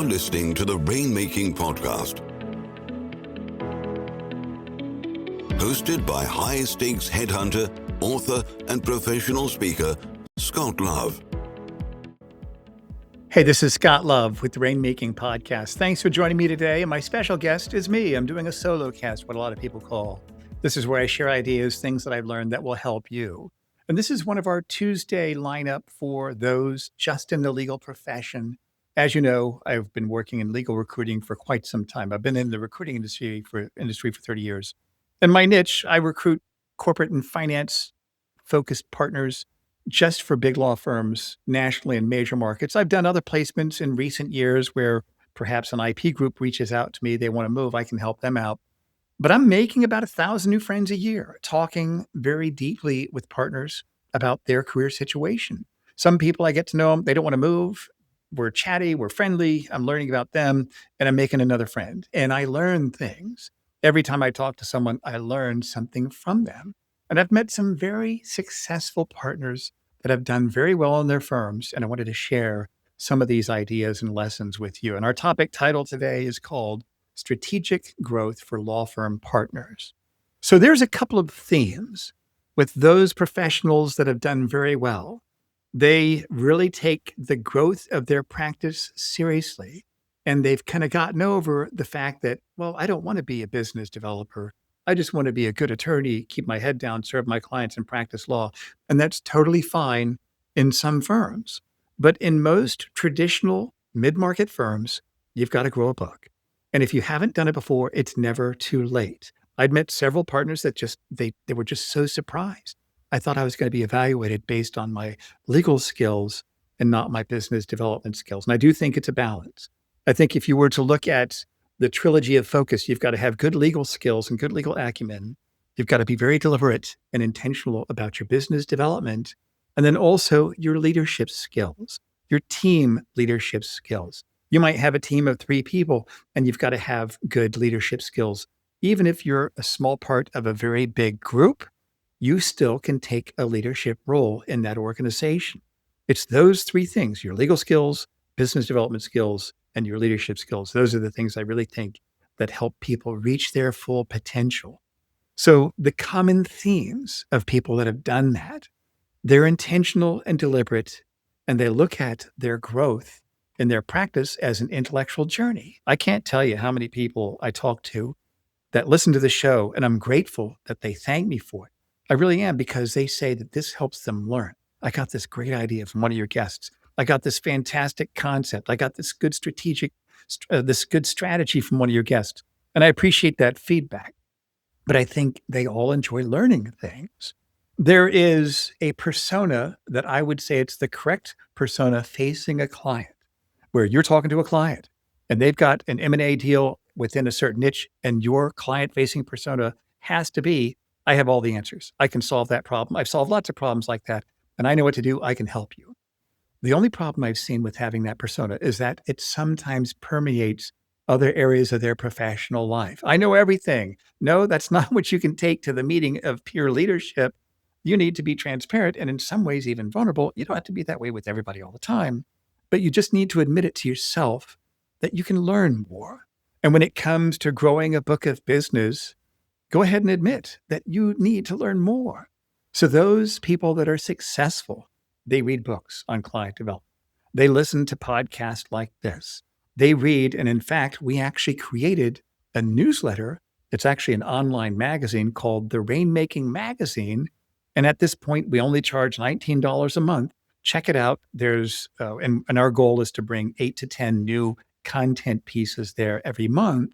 You're listening to the Rainmaking Podcast, hosted by high-stakes headhunter, author, and professional speaker, Scott Love. Hey, this is Scott Love with the Rainmaking Podcast. Thanks for joining me today. And my special guest is me. I'm doing a solo cast, what a lot of people call. This is where I share ideas, things that I've learned that will help you. And this is one of our Tuesday lineup for those just in the legal profession. As you know, I've been working in legal recruiting for quite some time. I've been in the recruiting industry for 30 years. And my niche, I recruit corporate and finance focused partners just for big law firms nationally in major markets. I've done other placements in recent years where perhaps an IP group reaches out to me, they want to move, I can help them out. But I'm making about 1,000 new friends a year, talking very deeply with partners about their career situation. Some people I get to know them, they don't want to move. We're chatty, we're friendly, I'm learning about them, and I'm making another friend. And I learn things. Every time I talk to someone, I learn something from them. And I've met some very successful partners that have done very well in their firms, and I wanted to share some of these ideas and lessons with you. And our topic title today is called Strategic Growth for Law Firm Partners. So there's a couple of themes with those professionals that have done very well. They really take the growth of their practice seriously, and they've kind of gotten over the fact that, well, I don't want to be a business developer. I just want to be a good attorney, keep my head down, serve my clients, and practice law. And that's totally fine in some firms. But in most traditional mid-market firms, you've got to grow a book. And if you haven't done it before, it's never too late. I'd met several partners that they were just so surprised. I thought I was going to be evaluated based on my legal skills and not my business development skills. And I do think it's a balance. I think if you were to look at the trilogy of focus, you've got to have good legal skills and good legal acumen. You've got to be very deliberate and intentional about your business development. And then also your leadership skills, your team leadership skills. You might have a team of 3 people and you've got to have good leadership skills. Even if you're a small part of a very big group, you still can take a leadership role in that organization. It's those 3 things, your legal skills, business development skills, and your leadership skills. Those are the things I really think that help people reach their full potential. So the common themes of people that have done that, they're intentional and deliberate, and they look at their growth in their practice as an intellectual journey. I can't tell you how many people I talk to that listen to the show, and I'm grateful that they thank me for it. I really am, because they say that this helps them learn. I got this great idea from one of your guests. I got this fantastic concept. I got this good strategy from one of your guests. And I appreciate that feedback. But I think they all enjoy learning things. There is a persona that I would say it's the correct persona facing a client, where you're talking to a client and they've got an M&A deal within a certain niche, and your client-facing persona has to be, I have all the answers. I can solve that problem. I've solved lots of problems like that, and I know what to do. I can help you. The only problem I've seen with having that persona is that it sometimes permeates other areas of their professional life. I know everything. No, that's not what you can take to the meeting of peer leadership. You need to be transparent and in some ways even vulnerable. You don't have to be that way with everybody all the time, but you just need to admit it to yourself that you can learn more. And when it comes to growing a book of business, go ahead and admit that you need to learn more. So those people that are successful, they read books on client development. They listen to podcasts like this. They read, and in fact, we actually created a newsletter. It's actually an online magazine called the Rainmaking Magazine. And at this point, we only charge $19 a month. Check it out. There's, and our goal is to bring 8 to 10 new content pieces there every month.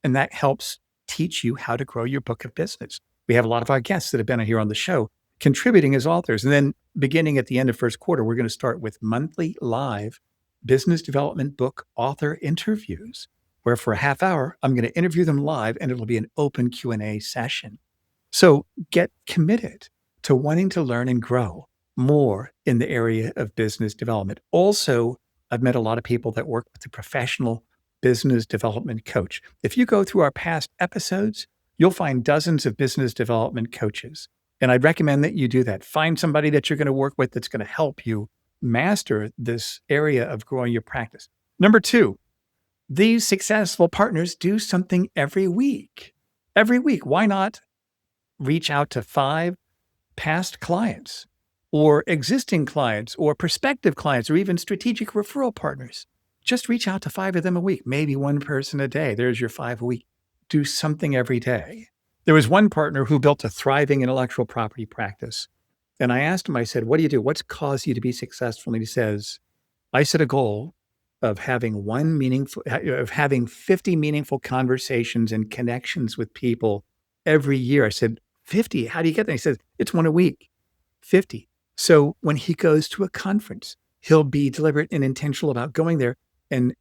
And that helps teach you how to grow your book of business. We have a lot of our guests that have been here on the show contributing as authors. And then beginning at the end of first quarter, we're going to start with monthly live business development book author interviews, where for a half hour, I'm going to interview them live and it'll be an open Q&A session. So get committed to wanting to learn and grow more in the area of business development. Also, I've met a lot of people that work with a professional business development coach. If you go through our past episodes, you'll find dozens of business development coaches. And I'd recommend that you do that. Find somebody that you're going to work with that's going to help you master this area of growing your practice. Number 2, These successful partners do something every week. Every week. Why not reach out to 5 past clients or existing clients or prospective clients or even strategic referral partners? Just reach out to 5 of them a week, maybe one person a day. There's your 5 a week. Do something every day. There was one partner who built a thriving intellectual property practice. And I asked him, I said, what do you do? What's caused you to be successful? And he says, I set a goal of having 50 meaningful conversations and connections with people every year. I said, 50? How do you get that? He said, it's one a week, 50. So when he goes to a conference, he'll be deliberate and intentional about going there and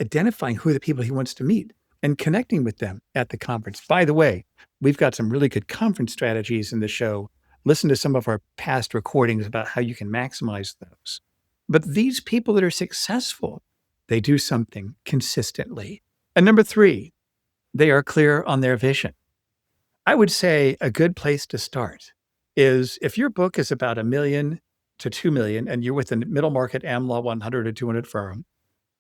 identifying who are the people he wants to meet and connecting with them at the conference. By the way, we've got some really good conference strategies in the show. Listen to some of our past recordings about how you can maximize those. But these people that are successful, they do something consistently. And number 3, they are clear on their vision. I would say a good place to start is if your book is about $1 million to $2 million and you're with a middle market AmLaw 100 or 200 firm,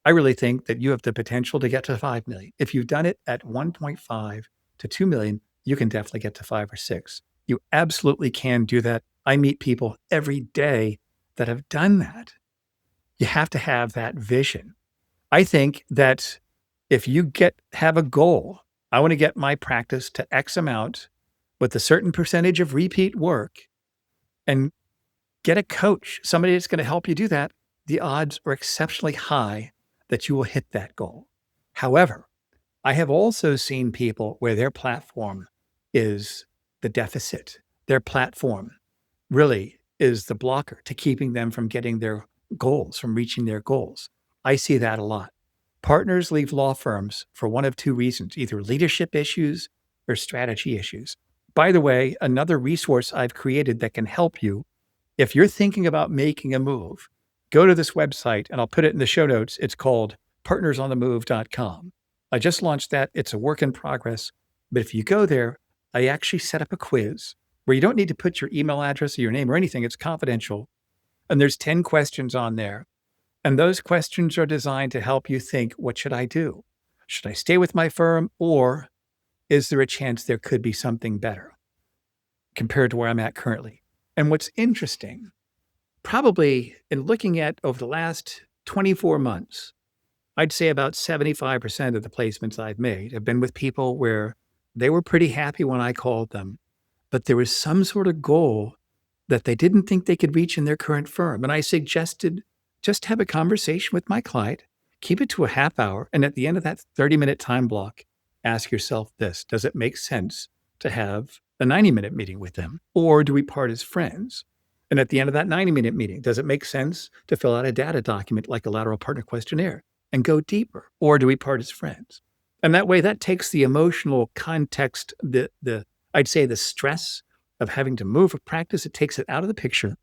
I really think that you have the potential to get to 5 million. If you've done it at 1.5 to 2 million, you can definitely get to 5 or 6. You absolutely can do that. I meet people every day that have done that. You have to have that vision. I think that if you have a goal, I want to get my practice to X amount with a certain percentage of repeat work and get a coach, somebody that's going to help you do that, the odds are exceptionally high that you will hit that goal. However, I have also seen people where their platform is the deficit. Their platform really is the blocker to keeping them from getting their goals, from reaching their goals. I see that a lot. Partners leave law firms for one of 2 reasons, either leadership issues or strategy issues. By the way, another resource I've created that can help you, if you're thinking about making a move, go to this website and I'll put it in the show notes. It's called partnersonthemove.com. I just launched that. It's a work in progress. But if you go there, I actually set up a quiz where you don't need to put your email address or your name or anything. It's confidential. And there's 10 questions on there. And those questions are designed to help you think, what should I do? Should I stay with my firm, or is there a chance there could be something better compared to where I'm at currently? And what's interesting, probably in looking at over the last 24 months, I'd say about 75% of the placements I've made have been with people where they were pretty happy when I called them, but there was some sort of goal that they didn't think they could reach in their current firm. And I suggested just have a conversation with my client, keep it to a half hour, and at the end of that 30-minute time block, ask yourself this: does it make sense to have a 90-minute meeting with them, or do we part as friends? And at the end of that 90-minute meeting, does it make sense to fill out a data document like a lateral partner questionnaire and go deeper, or do we part as friends? And that way, that takes the emotional context, I'd say the stress of having to move a practice, it takes it out of the picture,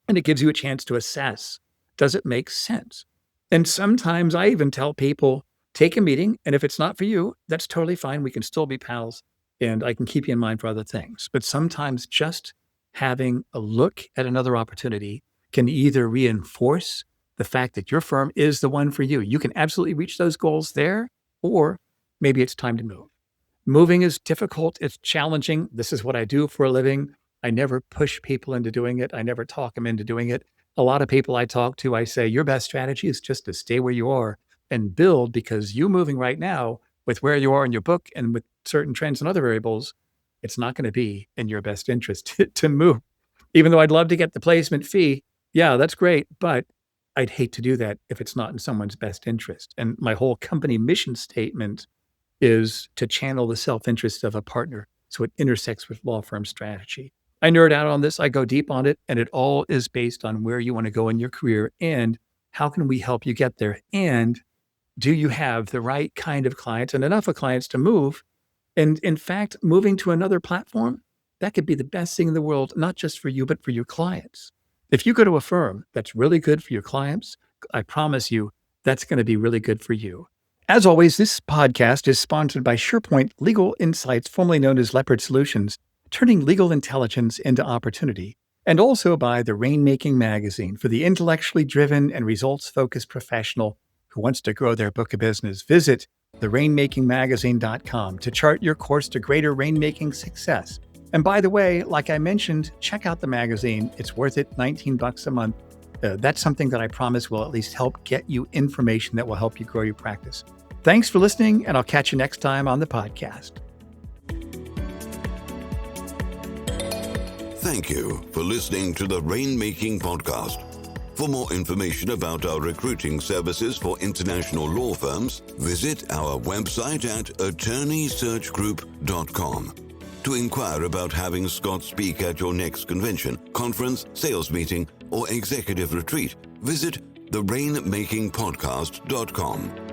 and it gives you a chance to assess, does it make sense? And sometimes I even tell people, take a meeting, and if it's not for you, that's totally fine. We can still be pals, and I can keep you in mind for other things. But sometimes just having a look at another opportunity can either reinforce the fact that your firm is the one for you. You can absolutely reach those goals there, or maybe it's time to move. Moving is difficult. It's challenging. This is what I do for a living. I never push people into doing it. I never talk them into doing it. A lot of people I talk to, I say, your best strategy is just to stay where you are and build, because you moving right now with where you are in your book and with certain trends and other variables, it's not going to be in your best interest to move. Even though I'd love to get the placement fee, yeah, that's great, but I'd hate to do that if it's not in someone's best interest. And my whole company mission statement is to channel the self-interest of a partner so it intersects with law firm strategy. I nerd out on this. I go deep on it, and it all is based on where you want to go in your career and how can we help you get there? And do you have the right kind of clients and enough of clients to move? And in fact, moving to another platform, that could be the best thing in the world, not just for you, but for your clients. If you go to a firm that's really good for your clients, I promise you that's going to be really good for you. As always, this podcast is sponsored by SurePoint Legal Insights, formerly known as Leopard Solutions, turning legal intelligence into opportunity, and also by the Rainmaking magazine for the intellectually driven and results-focused professional who wants to grow their book of business. Visit therainmakingmagazine.com to chart your course to greater rainmaking success. And by the way, like I mentioned, check out the magazine. It's worth it, $19 a month. That's something that I promise will at least help get you information that will help you grow your practice. Thanks for listening, and I'll catch you next time on the podcast. Thank you for listening to the Rainmaking Podcast. For more information about our recruiting services for international law firms, visit our website at attorneysearchgroup.com. To inquire about having Scott speak at your next convention, conference, sales meeting, or executive retreat, visit therainmakingpodcast.com.